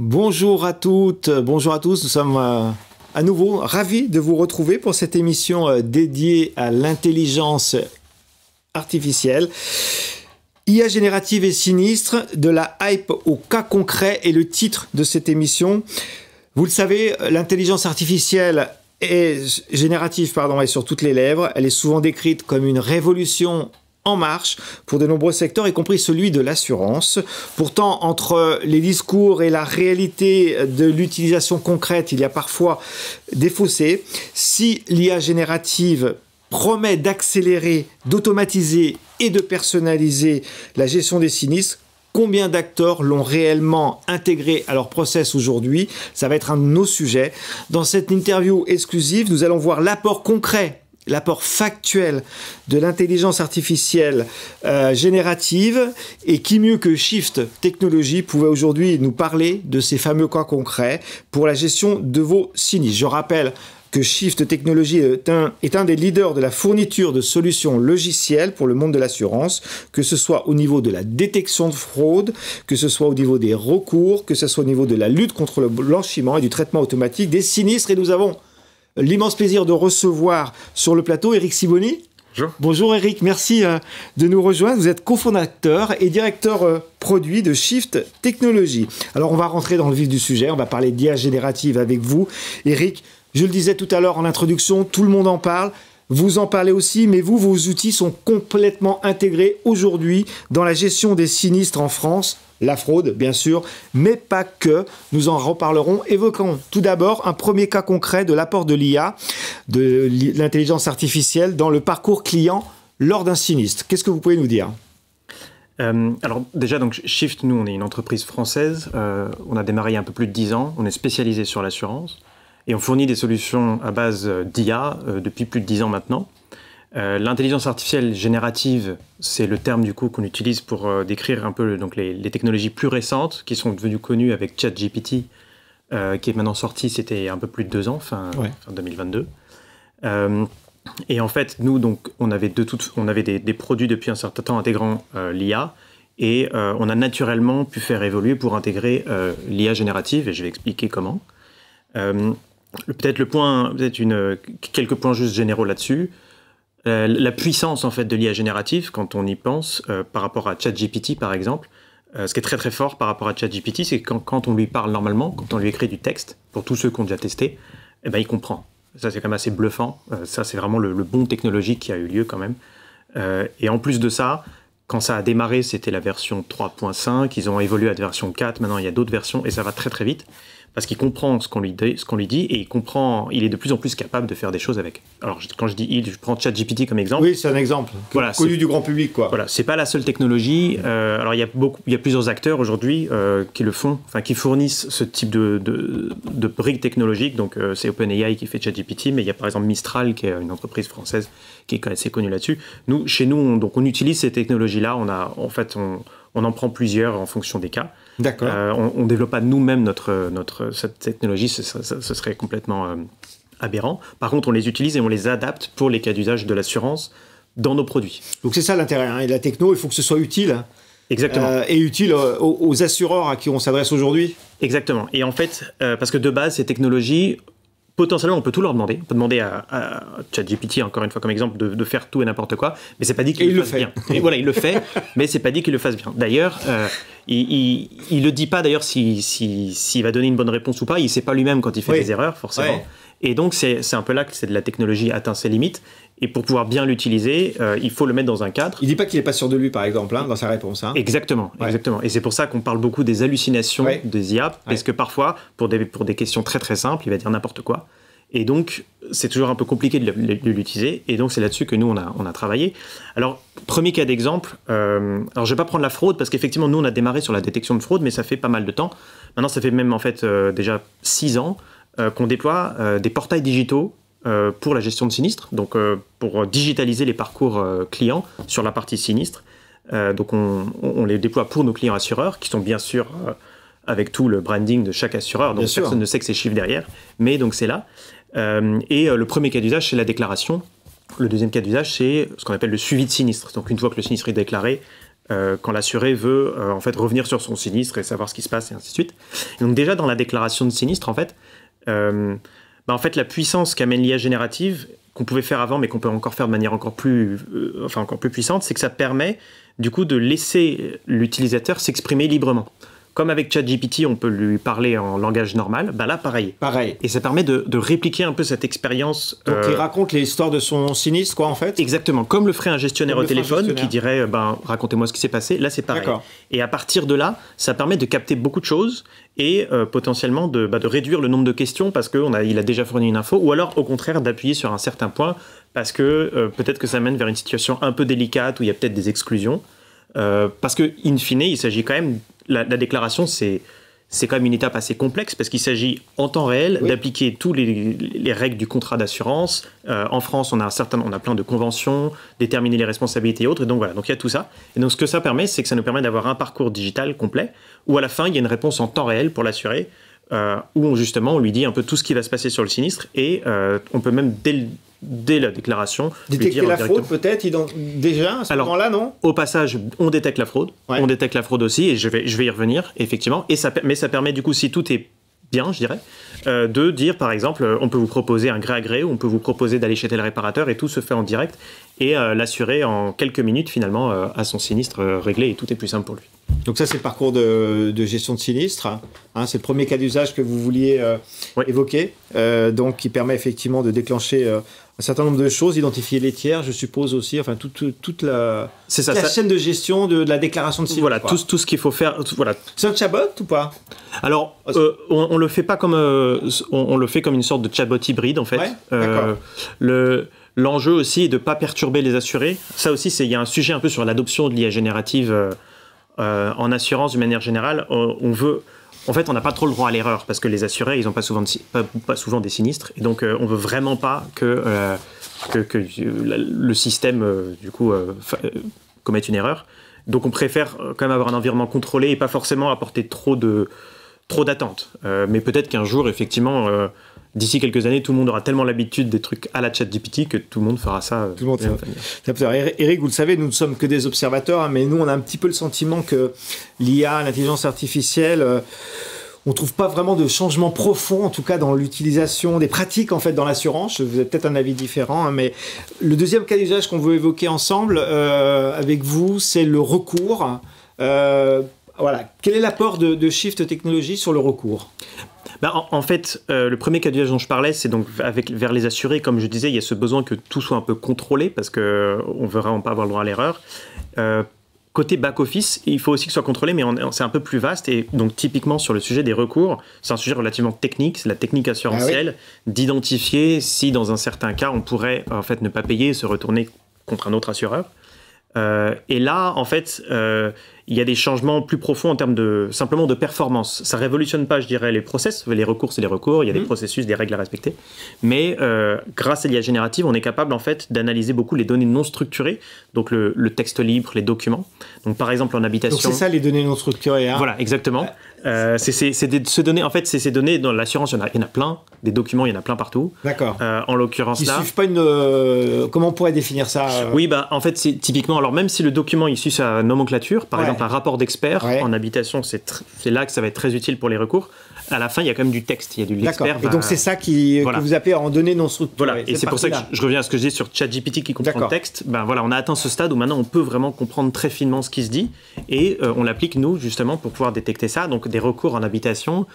Bonjour à toutes, bonjour à tous. Nous sommes à nouveau ravis de vous retrouver pour cette émission dédiée à l'intelligence artificielle. IA générative et sinistre, de la hype au cas concret est le titre de cette émission. Vous le savez, l'intelligence artificielle générative est sur toutes les lèvres. Elle est souvent décrite comme une révolution en marche pour de nombreux secteurs, y compris celui de l'assurance. Pourtant, entre les discours et la réalité de l'utilisation concrète, il y a parfois des fossés. Si l'IA générative promet d'accélérer, d'automatiser et de personnaliser la gestion des sinistres, combien d'acteurs l'ont réellement intégré à leur process aujourd'hui? Ça va être un de nos sujets. Dans cette interview exclusive, nous allons voir l'apport concret, l'apport factuel de l'intelligence artificielle générative, et qui mieux que Shift Technologies pouvait aujourd'hui nous parler de ces fameux cas concrets pour la gestion de vos sinistres. Je rappelle que Shift Technologies est un des leaders de la fourniture de solutions logicielles pour le monde de l'assurance, que ce soit au niveau de la détection de fraude, que ce soit au niveau des recours, que ce soit au niveau de la lutte contre le blanchiment et du traitement automatique des sinistres. Et nous avons l'immense plaisir de recevoir sur le plateau Eric Sibony. Bonjour. Bonjour Eric, merci de nous rejoindre. Vous êtes cofondateur et directeur produit de Shift Technologies. Alors on va rentrer dans le vif du sujet, on va parler d'IA générative avec vous. Eric, je le disais tout à l'heure en introduction, tout le monde en parle. Vous en parlez aussi, mais vous, vos outils sont complètement intégrés aujourd'hui dans la gestion des sinistres en France. La fraude, bien sûr, mais pas que. Nous en reparlerons. Évoquons tout d'abord un premier cas concret de l'apport de l'IA, de l'intelligence artificielle, dans le parcours client lors d'un sinistre. Qu'est-ce que vous pouvez nous dire ? Alors déjà, donc Shift, nous, on est une entreprise française. On a démarré il y a un peu plus de 10 ans. On est spécialisé sur l'assurance. Et on fournit des solutions à base d'IA depuis plus de 10 ans maintenant. L'intelligence artificielle générative, c'est le terme du coup qu'on utilise pour décrire un peu donc, les technologies plus récentes qui sont devenues connues avec ChatGPT, qui est maintenant sorti, c'était un peu plus de 2 ans, fin 2022. Et en fait, nous, donc, on avait des produits depuis un certain temps intégrant l'IA, et on a naturellement pu faire évoluer pour intégrer l'IA générative, et je vais expliquer comment. Quelques points juste généraux là-dessus. La puissance en fait de l'IA générative, quand on y pense, par rapport à ChatGPT par exemple, ce qui est très très fort par rapport à ChatGPT, c'est que quand on lui parle normalement, quand on lui écrit du texte, pour tous ceux qui ont déjà testé, eh ben, il comprend. Ça c'est quand même assez bluffant. Ça c'est vraiment le bond technologique qui a eu lieu quand même. Et en plus de ça, quand ça a démarré, c'était la version 3.5, ils ont évolué à la version 4, maintenant il y a d'autres versions et ça va très très vite. Parce qu'il comprend ce qu'on lui dit et il est de plus en plus capable de faire des choses avec. Alors, quand je dis je prends ChatGPT comme exemple. Oui, c'est un exemple connu du grand public, quoi. Voilà, c'est pas la seule technologie. Alors, il y a plusieurs acteurs aujourd'hui qui le font, enfin, qui fournissent ce type de briques technologiques. Donc, c'est OpenAI qui fait ChatGPT, mais il y a par exemple Mistral, qui est une entreprise française qui est assez connue là-dessus. Chez nous, on utilise ces technologies-là. On en prend plusieurs en fonction des cas. D'accord. On ne développe pas nous-mêmes cette technologie, ce serait complètement aberrant. Par contre, on les utilise et on les adapte pour les cas d'usage de l'assurance dans nos produits. Donc c'est ça l'intérêt. Hein. Et la techno, il faut que ce soit utile. Exactement. Et utile aux assureurs à qui on s'adresse aujourd'hui. Exactement. Et en fait, parce que de base, ces technologies, potentiellement, on peut tout leur demander. On peut demander à ChatGPT, encore une fois comme exemple, de faire tout et n'importe quoi, mais c'est pas dit qu'il le fasse bien. Et voilà, il le fait, mais c'est pas dit qu'il le fasse bien. D'ailleurs, il le dit pas d'ailleurs s'il va donner une bonne réponse ou pas. Il sait pas lui-même quand il fait des erreurs, forcément. Ouais. Et donc, c'est un peu là que la technologie atteint ses limites. Et pour pouvoir bien l'utiliser, il faut le mettre dans un cadre. Il dit pas qu'il est pas sûr de lui, par exemple, dans sa réponse. Hein. Exactement. Et c'est pour ça qu'on parle beaucoup des hallucinations des IA, parce que parfois, pour des questions très très simples, il va dire n'importe quoi. Et donc, c'est toujours un peu compliqué de l'utiliser. Et donc, c'est là-dessus que nous, on a travaillé. Alors, premier cas d'exemple. Alors, je vais pas prendre la fraude, parce qu'effectivement, nous, on a démarré sur la détection de fraude, mais ça fait pas mal de temps. Maintenant, ça fait même, en fait, déjà 6 ans qu'on déploie des portails digitaux pour la gestion de sinistres, donc pour digitaliser les parcours clients sur la partie sinistre. Donc on les déploie pour nos clients assureurs, qui sont bien sûr avec tout le branding de chaque assureur, donc personne ne sait que c'est chiffre derrière, mais donc c'est là. Et le premier cas d'usage, c'est la déclaration. Le deuxième cas d'usage, c'est ce qu'on appelle le suivi de sinistre. Donc une fois que le sinistre est déclaré, quand l'assuré veut en fait revenir sur son sinistre et savoir ce qui se passe et ainsi de suite. Et donc déjà dans la déclaration de sinistre, en fait, en fait la puissance qu'amène l'IA générative, qu'on pouvait faire avant mais qu'on peut encore faire de manière encore plus puissante, c'est que ça permet du coup de laisser l'utilisateur s'exprimer librement. Comme avec ChatGPT, on peut lui parler en langage normal, là, pareil. Et ça permet de répliquer un peu cette expérience. Donc, il raconte l'histoire de son sinistre, quoi, en fait. Exactement. Comme le ferait un gestionnaire au téléphone qui dirait racontez-moi ce qui s'est passé. Là, c'est pareil. Et à partir de là, ça permet de capter beaucoup de choses et potentiellement de réduire le nombre de questions parce qu'il a déjà fourni une info, ou alors, au contraire, d'appuyer sur un certain point parce que peut-être que ça mène vers une situation un peu délicate où il y a peut-être des exclusions. Parce que, in fine, il s'agit quand même. La déclaration, c'est quand même une étape assez complexe parce qu'il s'agit en temps réel d'appliquer tous les règles du contrat d'assurance. En France, on a plein de conventions, déterminer les responsabilités et autres. Et donc voilà, donc il y a tout ça. Et donc ce que ça permet, c'est que ça nous permet d'avoir un parcours digital complet où à la fin, il y a une réponse en temps réel pour l'assuré où on lui dit un peu tout ce qui va se passer sur le sinistre et on peut même dès la déclaration détecter la fraude peut-être déjà à ce moment-là, non? Au passage, on détecte la fraude. On détecte la fraude aussi et je vais y revenir effectivement. Mais ça permet du coup, si tout est bien, je dirais, de dire par exemple, on peut vous proposer un gré à gré ou on peut vous proposer d'aller chez tel réparateur et tout se fait en direct et l'assuré en quelques minutes finalement a son sinistre réglé et tout est plus simple pour lui. Donc ça, c'est le parcours de gestion de sinistre. C'est le premier cas d'usage que vous vouliez évoquer, donc qui permet effectivement de déclencher un certain nombre de choses, identifier les tiers, je suppose aussi, enfin toute la chaîne de gestion de la déclaration de sinistre. Voilà, tout ce qu'il faut faire. Voilà. C'est un chatbot ou pas? Alors, on le fait pas comme on le fait comme une sorte de chatbot hybride en fait. D'accord. L'enjeu aussi est de ne pas perturber les assurés. Ça aussi, il y a un sujet un peu sur l'adoption de l'IA générative en assurance d'une manière générale. En fait, on n'a pas trop le droit à l'erreur parce que les assurés, ils n'ont pas souvent des sinistres. Et donc, on ne veut vraiment pas que le système, du coup, commette une erreur. Donc, on préfère quand même avoir un environnement contrôlé et pas forcément apporter trop d'attentes. Mais peut-être qu'un jour, effectivement, d'ici quelques années, tout le monde aura tellement l'habitude des trucs à la ChatGPT que tout le monde fera ça. Tout le monde fera. Eric, vous le savez, nous ne sommes que des observateurs, mais nous, on a un petit peu le sentiment que l'IA, l'intelligence artificielle, on ne trouve pas vraiment de changement profond, en tout cas dans l'utilisation des pratiques en fait dans l'assurance. Vous avez peut-être un avis différent, mais le deuxième cas d'usage qu'on veut évoquer ensemble avec vous, c'est le recours. Voilà. Quel est l'apport de Shift Technologies sur le recours? En fait, le premier cas d'usage dont je parlais, c'est donc vers les assurés. Comme je disais, il y a ce besoin que tout soit un peu contrôlé parce qu'on ne veut vraiment pas avoir le droit à l'erreur. Côté back-office, il faut aussi que ce soit contrôlé, mais c'est un peu plus vaste. Et donc, typiquement, sur le sujet des recours, c'est un sujet relativement technique. C'est la technique assurantielle d'identifier si, dans un certain cas, on pourrait en fait ne pas payer et se retourner contre un autre assureur. Et là, en fait, il y a des changements plus profonds en termes simplement de performance. Ça révolutionne pas, je dirais, les process. Les recours, c'est les recours. Il y a des processus, des règles à respecter. Mais grâce à l'IA générative, on est capable, en fait, d'analyser beaucoup les données non structurées. Donc, le texte libre, les documents. Donc, par exemple, en habitation... Donc, c'est ça, les données non structurées. Voilà, exactement. C'est données, en fait, c'est ces données dans l'assurance, il y en a plein. Des documents, il y en a plein partout. D'accord. En l'occurrence, là... Ils suivent pas comment on pourrait définir ça Oui, en fait, c'est typiquement... Alors, même si le document, il suit sa nomenclature, par exemple, un rapport d'expert en habitation, c'est là que ça va être très utile pour les recours. À la fin, il y a quand même du texte, il y a de l'expert. Et donc, c'est ça que vous appelez en données non structurées. Voilà, et c'est pour ça que je reviens à ce que je dis sur ChatGPT qui comprend le texte. Voilà, on a atteint ce stade où maintenant, on peut vraiment comprendre très finement ce qui se dit et on l'applique, nous, justement, pour pouvoir détecter ça. Donc, des recours en habitation...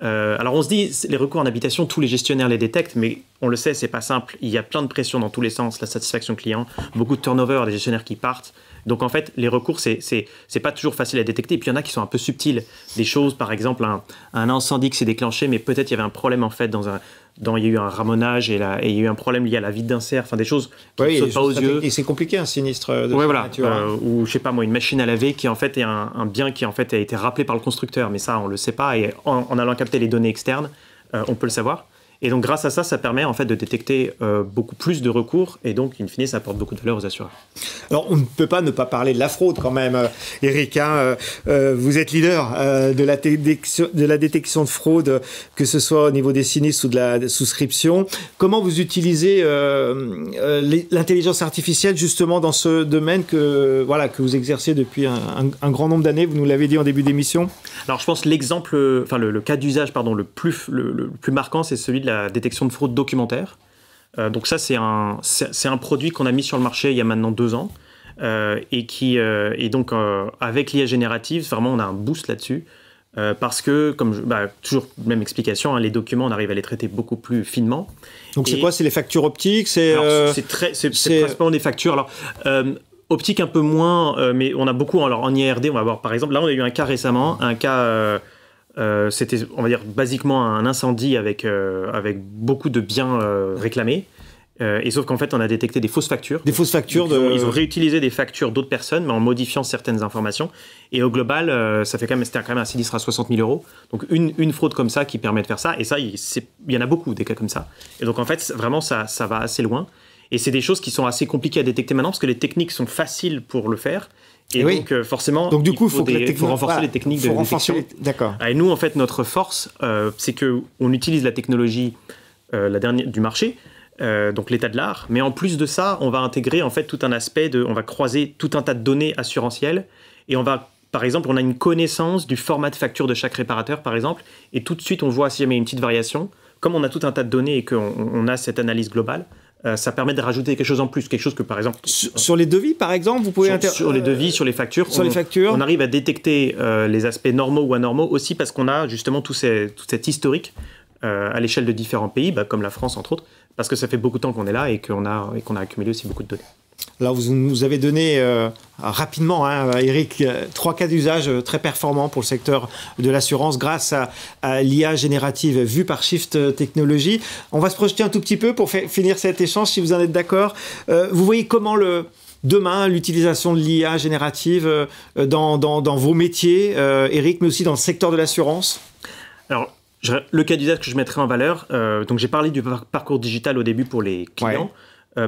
alors on se dit, les recours en habitation, tous les gestionnaires les détectent, mais on le sait, c'est pas simple. Il y a plein de pression dans tous les sens, la satisfaction client, beaucoup de turnover, des gestionnaires qui partent. Donc en fait, les recours, c'est pas toujours facile à détecter. Et puis il y en a qui sont un peu subtils. Des choses, par exemple, un incendie qui s'est déclenché, mais peut-être il y avait un problème en fait il y a eu un ramonage et il y a eu un problème lié à la vide d'insert, enfin des choses qui ne sautent pas aux yeux. Et c'est compliqué un sinistre de cette nature. Ou je sais pas moi, une machine à laver qui en fait est un bien qui en fait a été rappelé par le constructeur, mais ça on le sait pas et en allant capter les données externes, on peut le savoir. Et donc, grâce à ça, ça permet en fait de détecter beaucoup plus de recours. Et donc, in fine, ça apporte beaucoup de valeur aux assureurs. Alors, on ne peut pas ne pas parler de la fraude quand même, Eric. Vous êtes leader de la détection de fraude, que ce soit au niveau des sinistres ou de la souscription. Comment vous utilisez l'intelligence artificielle justement dans ce domaine que vous exercez depuis un grand nombre d'années? Vous nous l'avez dit en début d'émission. Alors, je pense que le cas d'usage le plus marquant, c'est celui de la détection de fraude documentaire. Donc ça, c'est un produit qu'on a mis sur le marché il y a maintenant 2 ans et donc avec l'IA générative, vraiment, on a un boost là-dessus parce que, toujours même explication, les documents, on arrive à les traiter beaucoup plus finement. Donc c'est quoi? C'est les factures optiques? C'est principalement des factures. Alors, optique un peu moins, mais on a beaucoup en IRD. On va voir, par exemple, là, on a eu un cas récemment, c'était, on va dire, basiquement un incendie avec beaucoup de biens réclamés. Et sauf qu'en fait, on a détecté des fausses factures. Des fausses factures. Ils ont réutilisé des factures d'autres personnes, mais en modifiant certaines informations. Et au global, c'était quand même un sinistre à 60 000 €. Donc une fraude comme ça qui permet de faire ça. Et ça, il y en a beaucoup, des cas comme ça. Et donc en fait, vraiment, ça va assez loin. Et c'est des choses qui sont assez compliquées à détecter maintenant, parce que les techniques sont faciles pour le faire. Et donc, forcément, donc, du coup, il faut renforcer les techniques de détection. D'accord. Et nous, en fait, notre force, c'est qu'on utilise la technologie du marché, donc l'état de l'art, mais en plus de ça, on va intégrer en fait tout un aspect on va croiser tout un tas de données assurantielles, et par exemple, on a une connaissance du format de facture de chaque réparateur, par exemple, et tout de suite, on voit s'il y a une petite variation. Comme on a tout un tas de données et qu'on a cette analyse globale, ça permet de rajouter quelque chose en plus, quelque chose que par exemple... Sur les devis, par exemple, vous pouvez... Sur les devis, sur les factures. On arrive à détecter les aspects normaux ou anormaux aussi parce qu'on a justement tout cet historique à l'échelle de différents pays, comme la France entre autres, parce que ça fait beaucoup de temps qu'on est là et qu'on a accumulé aussi beaucoup de données. Alors, vous nous avez donné rapidement, Eric, 3 cas d'usage très performants pour le secteur de l'assurance grâce à l'IA générative vue par Shift Technologies. On va se projeter un tout petit peu pour finir cet échange, si vous en êtes d'accord. Vous voyez comment demain, l'utilisation de l'IA générative dans vos métiers, Eric, mais aussi dans le secteur de l'assurance? Alors, le cas d'usage que je mettrai en valeur, donc j'ai parlé du parcours digital au début pour les clients. Ouais.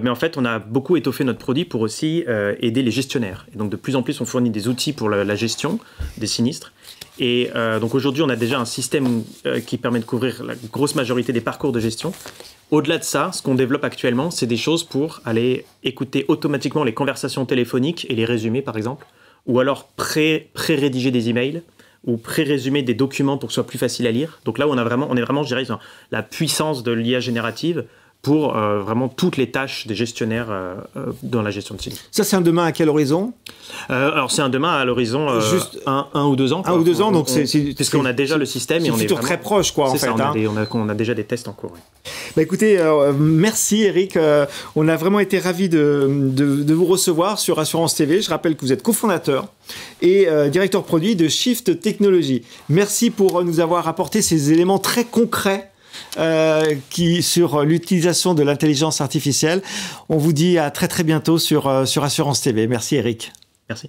Mais en fait, on a beaucoup étoffé notre produit pour aussi aider les gestionnaires. Et donc, de plus en plus, on fournit des outils pour la gestion des sinistres. Et donc, aujourd'hui, on a déjà un système qui permet de couvrir la grosse majorité des parcours de gestion. Au-delà de ça, ce qu'on développe actuellement, c'est des choses pour aller écouter automatiquement les conversations téléphoniques et les résumer, par exemple. Ou alors pré-rédiger des emails ou pré-résumer des documents pour que ce soit plus facile à lire. Donc là, on est vraiment, je dirais, dans la puissance de l'IA générative pour vraiment toutes les tâches des gestionnaires dans la gestion de sinistre. Ça, c'est un demain à quel horizon? Alors, c'est un demain à l'horizon juste 1 ou 2 ans. Quoi. 1 ou 2 ans, donc puisqu'on a déjà le système. C'est un futur très proche, quoi, en fait. On a déjà des tests en cours. Oui. Écoutez, merci Eric. On a vraiment été ravis de vous recevoir sur Assurance TV. Je rappelle que vous êtes cofondateur et directeur produit de Shift Technologies. Merci pour nous avoir apporté ces éléments très concrets sur l'utilisation de l'intelligence artificielle. On vous dit à très très bientôt sur Assurance TV. Merci Eric. Merci.